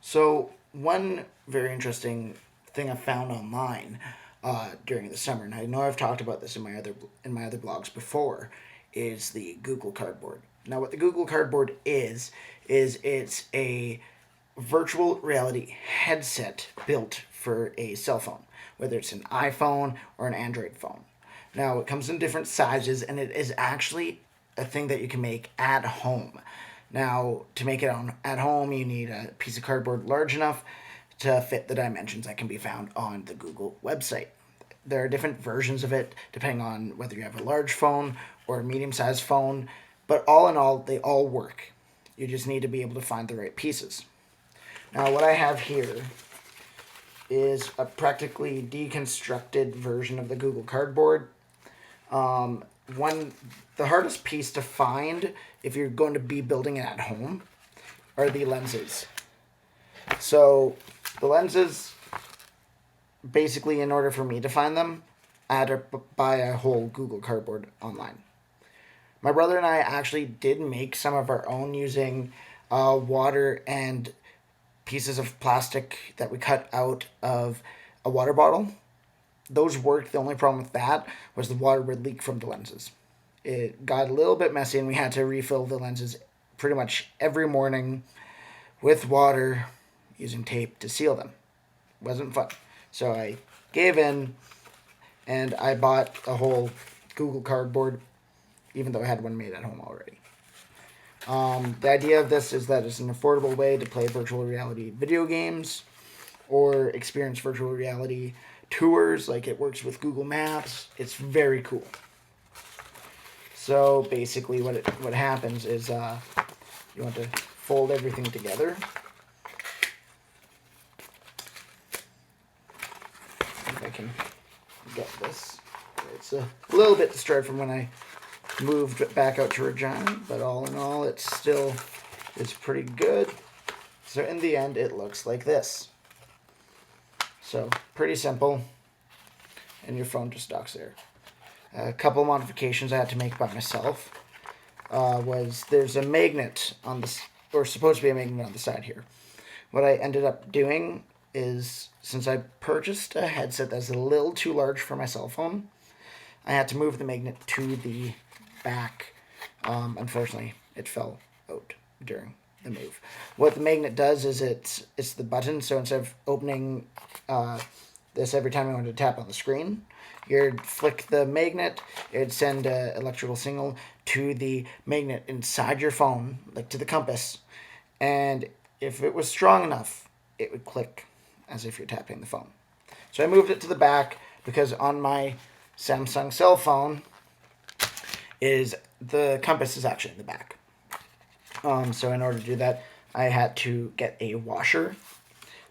So one very interesting thing I found online during the summer, and I know I've talked about this in my other blogs before, is the Google Cardboard. Now, what the Google Cardboard is it's a virtual reality headset built for a cell phone, whether it's an iPhone or an Android phone. Now, it comes in different sizes, and it is actually a thing that you can make at home. Now, to make it at home, you need a piece of cardboard large enough to fit the dimensions that can be found on the Google website. There are different versions of it depending on whether you have a large phone or a medium sized phone, but all in all, they all work. You just need to be able to find the right pieces. Now, what I have here is a practically deconstructed version of the Google Cardboard. Um, one, the hardest piece to find if you're going to be building it at home are the lenses. So, the lenses, basically, in order for me to find them, I had to buy a whole Google Cardboard online. My brother and I actually did make some of our own using water and pieces of plastic that we cut out of a water bottle. Those worked. The only problem with that was the water would leak from the lenses. It got a little bit messy, and we had to refill the lenses pretty much every morning with water using tape to seal them. It wasn't fun. So I gave in and I bought a whole Google Cardboard, even though I had one made at home already. The idea of this is that it's an affordable way to play virtual reality video games or experience virtual reality tours. Like, it works with Google Maps. It's very cool. So basically, what happens is you want to fold everything together. If I can get this, it's a little bit destroyed from when I moved back out to Regina, but all in all, it's pretty good. So in the end, it looks like this. So pretty simple, and your phone just docks there. A couple modifications I had to make by myself was there's a magnet on this, or supposed to be a magnet on the side here. What I ended up doing is, since I purchased a headset that's a little too large for my cell phone, I had to move the magnet to the back. Unfortunately, it fell out during the move. What the magnet does is it's the button. So instead of opening this every time I wanted to tap on the screen, you'd flick the magnet. It'd send an electrical signal to the magnet inside your phone, like to the compass. And if it was strong enough, it would click as if you're tapping the phone. So I moved it to the back because on my Samsung cell phone is the compass is actually in the back. So in order to do that, I had to get a washer,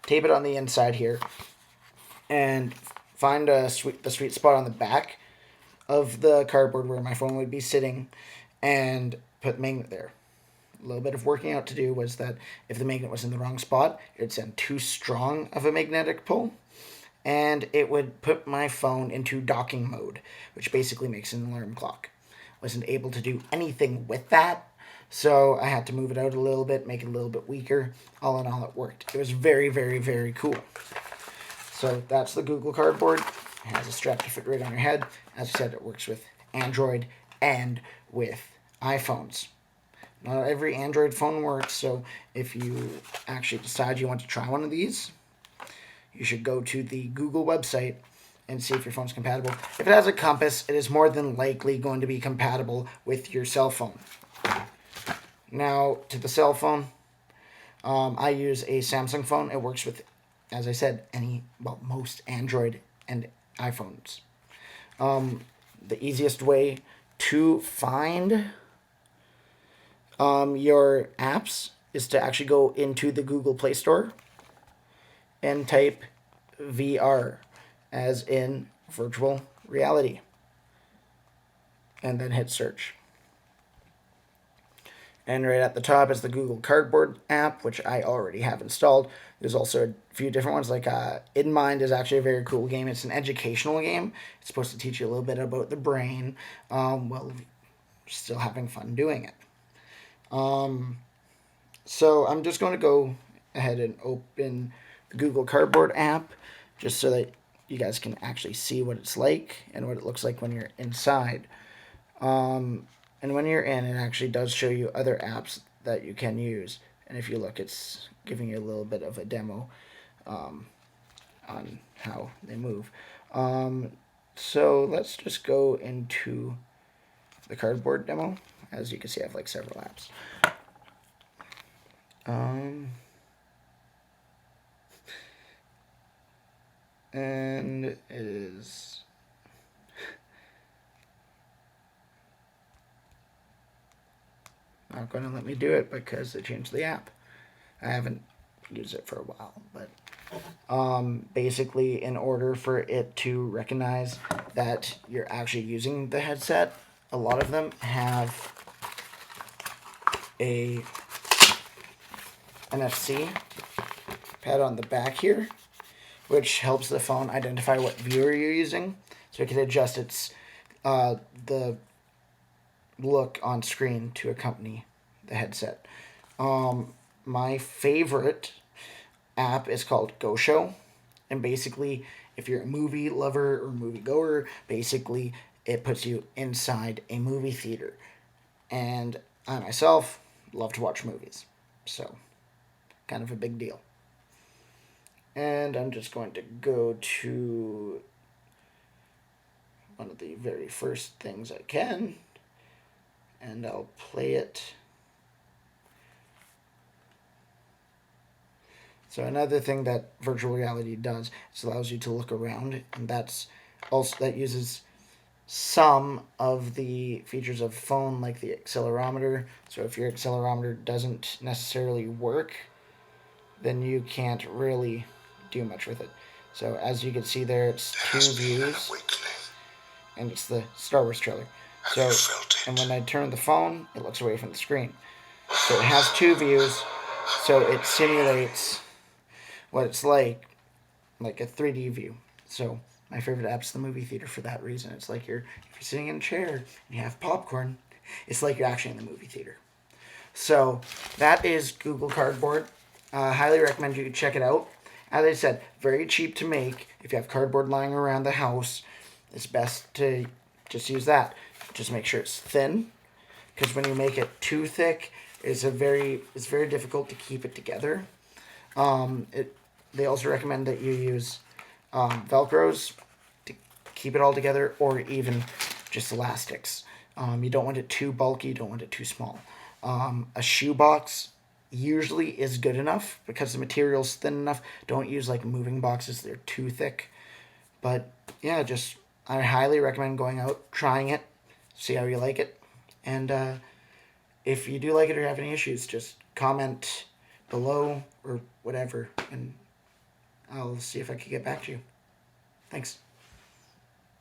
tape it on the inside here, and find the sweet spot on the back of the cardboard where my phone would be sitting, and put the magnet there. A little bit of working out to do was that if the magnet was in the wrong spot, it would send too strong of a magnetic pull, and it would put my phone into docking mode, which basically makes an alarm clock. Wasn't able to do anything with that, so I had to move it out a little bit, make it a little bit weaker. All in all, it worked. It was very, very, very cool. So that's the Google Cardboard. It has a strap to fit right on your head. As I said, it works with Android and with iPhones. Not every Android phone works, so if you actually decide you want to try one of these, you should go to the Google website and see if your phone's compatible. If it has a compass, it is more than likely going to be compatible with your cell phone. Now, to the cell phone, I use a Samsung phone. It works with, as I said, most Android and iPhones. The easiest way to find your apps is to actually go into the Google Play Store and type VR, as in virtual reality, and then hit search. And right at the top is the Google Cardboard app, which I already have installed. There's also a few different ones, like In Mind is actually a very cool game. It's an educational game. It's supposed to teach you a little bit about the brain, while still having fun doing it. So I'm just going to go ahead and open the Google Cardboard app just so that you guys can actually see what it's like and what it looks like when you're inside. And when you're in, it actually does show you other apps that you can use. And if you look, it's giving you a little bit of a demo on how they move. So let's just go into the cardboard demo. As you can see, I have like several apps. And it is not going to let me do it because they changed the app. I haven't used it for a while, but basically, in order for it to recognize that you're actually using the headset, a lot of them have a NFC pad on the back here, which helps the phone identify what viewer you're using, so it can adjust its the look on screen to accompany the headset. My favorite app is called Go Show, and basically, if you're a movie lover or movie goer, basically it puts you inside a movie theater. And I myself love to watch movies, so kind of a big deal. And I'm just going to go to one of the very first things I can, and I'll play it. So another thing that virtual reality does is allows you to look around, and that uses some of the features of phone, like the accelerometer. So if your accelerometer doesn't necessarily work, then you can't really do much with it. So as you can see there, it's two views, and it's the Star Wars trailer. So, and when I turn the phone, it looks away from the screen. So it has two views, so it simulates what it's like a 3D view. So my favorite app's the movie theater for that reason. It's like if you're sitting in a chair and you have popcorn, it's like you're actually in the movie theater. So that is Google Cardboard. Highly recommend you check it out. As I said, very cheap to make. If you have cardboard lying around the house, it's best to just use that. Just make sure it's thin, because when you make it too thick, it's very difficult to keep it together. They also recommend that you use Velcros to keep it all together, or even just elastics. You don't want it too bulky, you don't want it too small. A shoebox usually is good enough because the material's thin enough. Don't use like moving boxes, they're too thick. But yeah, I highly recommend going out, trying it, see how you like it. And if you do like it or have any issues, just comment below or whatever, and I'll see if I can get back to you. Thanks.